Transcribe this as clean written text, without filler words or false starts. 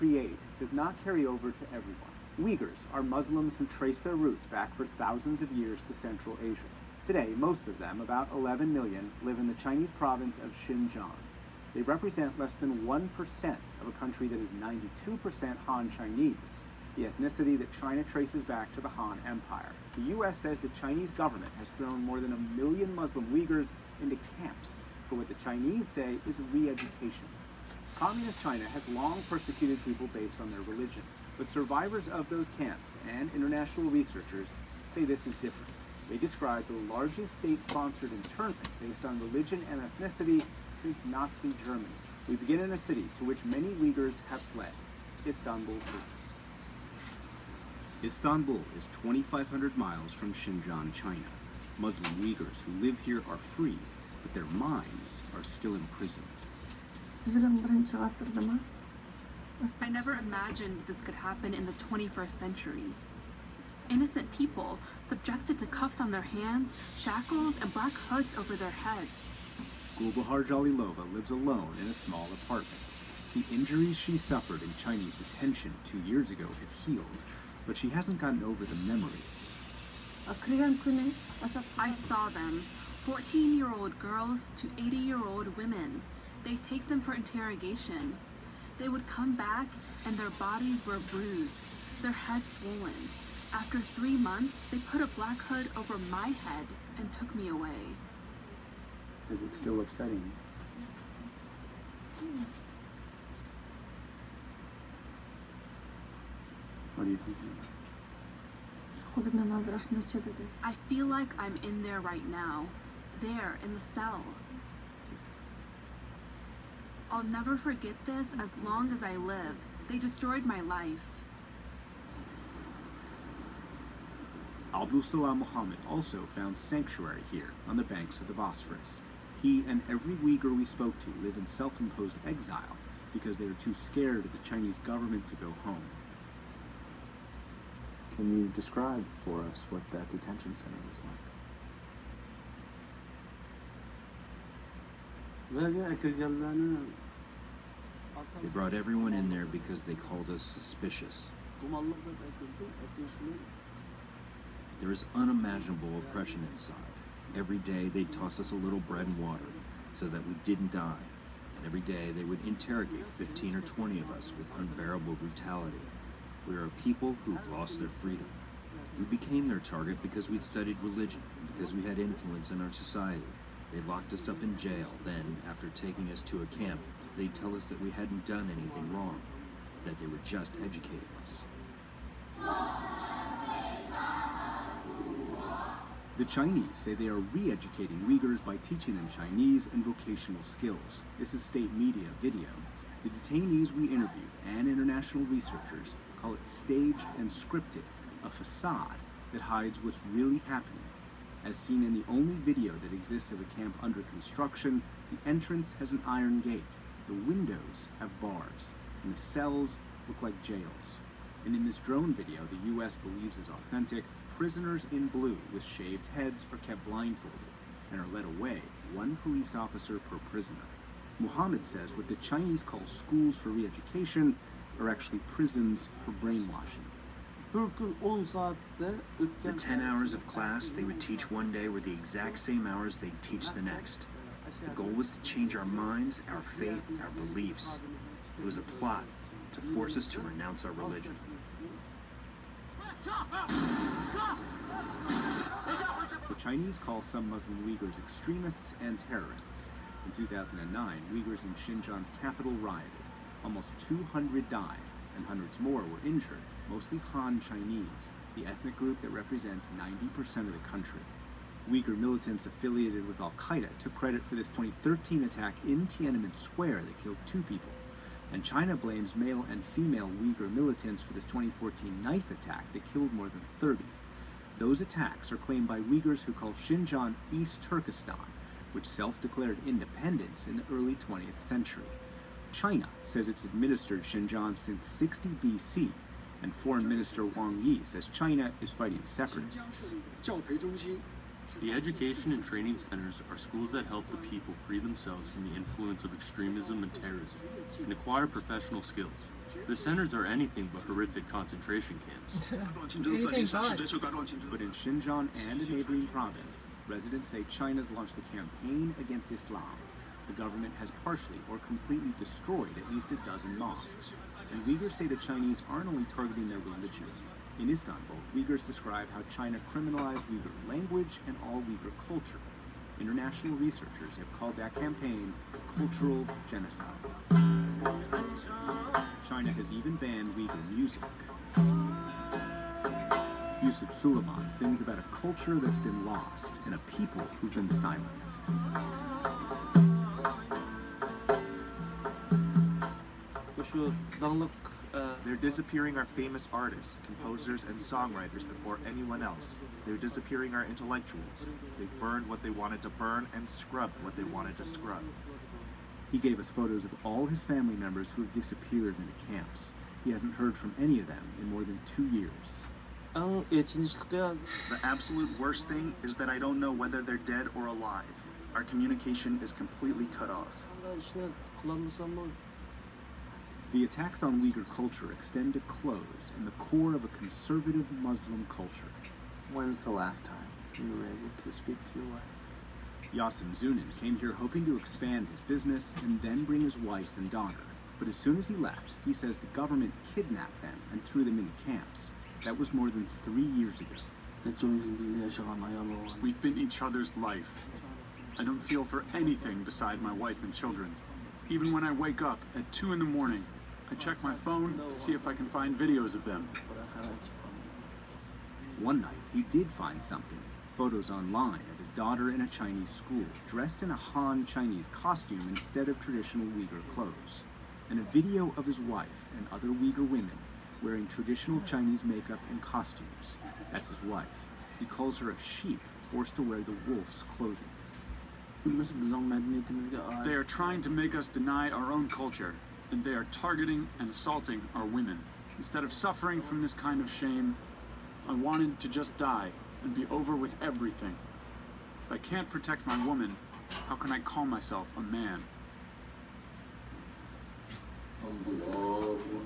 create does not carry over to everyone. Uyghurs are Muslims who trace their roots back for thousands of years to Central Asia. Today, most of them, about 11 million, live in the Chinese province of Xinjiang. They represent less than 1% of a country that is 92% Han Chinese, the ethnicity that China traces back to the Han Empire. The U.S. says the Chinese government has thrown more than 1 million Muslim Uyghurs into camps for what the Chinese say is re-education. Communist China has long persecuted people based on their religion, but survivors of those camps and international researchers say this is different. They describe the largest state-sponsored internment based on religion and ethnicity since Nazi Germany. We begin in a city to which many Uyghurs have fled, Istanbul, Turkey. Istanbul is 2,500 miles from Xinjiang, China. Muslim Uyghurs who live here are free, but their minds are still imprisoned. I never imagined this could happen in the 21st century. Innocent people subjected to cuffs on their hands, shackles, and black hoods over their heads. Gulbahar Jalilova lives alone in a small apartment. The injuries she suffered in Chinese detention 2 years ago have healed, but she hasn't gotten over the memories. I saw them, 14-year-old girls to 80-year-old women. They take them for interrogation. They would come back and their bodies were bruised, their heads swollen. After 3 months, they put a black hood over my head and took me away. Is it still upsetting you? What are you thinking about? I feel like I'm in there right now, there in the cell. I'll never forget this as long as I live. They destroyed my life. Abdul Salam Muhammad also found sanctuary here on the banks of the Bosphorus. He and every Uyghur we spoke to live in self-imposed exile because they are too scared of the Chinese government to go home. Can you describe for us what that detention center was like? They brought everyone in there because they called us suspicious. There is unimaginable oppression inside. Every day they'd toss us a little bread and water so that we didn't die. And every day they would interrogate 15 or 20 of us with unbearable brutality. We are a people who've lost their freedom. We became their target because we'd studied religion, because we had influence in our society. They locked us up in jail. Then, after taking us to a camp, they'd tell us that we hadn't done anything wrong, that they were just educating us. The Chinese say they are re-educating Uyghurs by teaching them Chinese and vocational skills. This is state media video. The detainees we interviewed and international researchers call it staged and scripted, a facade that hides what's really happening. As seen in the only video that exists of a camp under construction, the entrance has an iron gate, the windows have bars, and the cells look like jails. And in this drone video the U.S. believes is authentic, prisoners in blue with shaved heads are kept blindfolded and are led away, one police officer per prisoner. Muhammad says what the Chinese call schools for re-education are actually prisons for brainwashing. The 10 hours of class they would teach one day were the exact same hours they'd teach the next. The goal was to change our minds, our faith, our beliefs. It was a plot to force us to renounce our religion. The Chinese call some Muslim Uyghurs extremists and terrorists. In 2009, Uyghurs in Xinjiang's capital rioted. Almost 200 died, and hundreds more were injured, mostly Han Chinese, the ethnic group that represents 90% of the country. Uighur militants affiliated with Al-Qaeda took credit for this 2013 attack in Tiananmen Square that killed 2 people. And China blames male and female Uighur militants for this 2014 knife attack that killed more than 30. Those attacks are claimed by Uyghurs who call Xinjiang East Turkestan, which self-declared independence in the early 20th century. China says it's administered Xinjiang since 60 BC, and Foreign Minister Wang Yi says China is fighting separatists. The education and training centers are schools that help the people free themselves from the influence of extremism and terrorism and acquire professional skills. The centers are anything but horrific concentration camps. Anything but. But in Xinjiang and a neighboring province, residents say China's launched a campaign against Islam. The government has partially or completely destroyed at least a dozen mosques. And Uyghurs say the Chinese aren't only targeting their religion. In Istanbul, Uyghurs describe how China criminalized Uyghur language and all Uyghur culture. International researchers have called that campaign cultural genocide. China has even banned Uyghur music. Yusuf Suleiman sings about a culture that's been lost and a people who've been silenced. They're disappearing our famous artists, composers, and songwriters before anyone else. They're disappearing our intellectuals. They've burned what they wanted to burn and scrubbed what they wanted to scrub. He gave us photos of all his family members who have disappeared in the camps. He hasn't heard from any of them in more than 2 years. The absolute worst thing is that I don't know whether they're dead or alive. Our communication is completely cut off. The attacks on Uyghur culture extend to clothes and the core of a conservative Muslim culture. When's the last time you were able to speak to your wife? Yasin Zunin came here hoping to expand his business and then bring his wife and daughter. But as soon as he left, he says the government kidnapped them and threw them into camps. That was more than 3 years ago. We've been each other's life. I don't feel for anything beside my wife and children. Even when I wake up at 2 in the morning, I check my phone to see if I can find videos of them. One night, he did find something. Photos online of his daughter in a Chinese school, dressed in a Han Chinese costume instead of traditional Uyghur clothes. And a video of his wife and other Uyghur women wearing traditional Chinese makeup and costumes. That's his wife. He calls her a sheep forced to wear the wolf's clothing. They are trying to make us deny our own culture, and they are targeting and assaulting our women. Instead of suffering from this kind of shame, I wanted to just die and be over with everything. If I can't protect my woman, how can I call myself a man?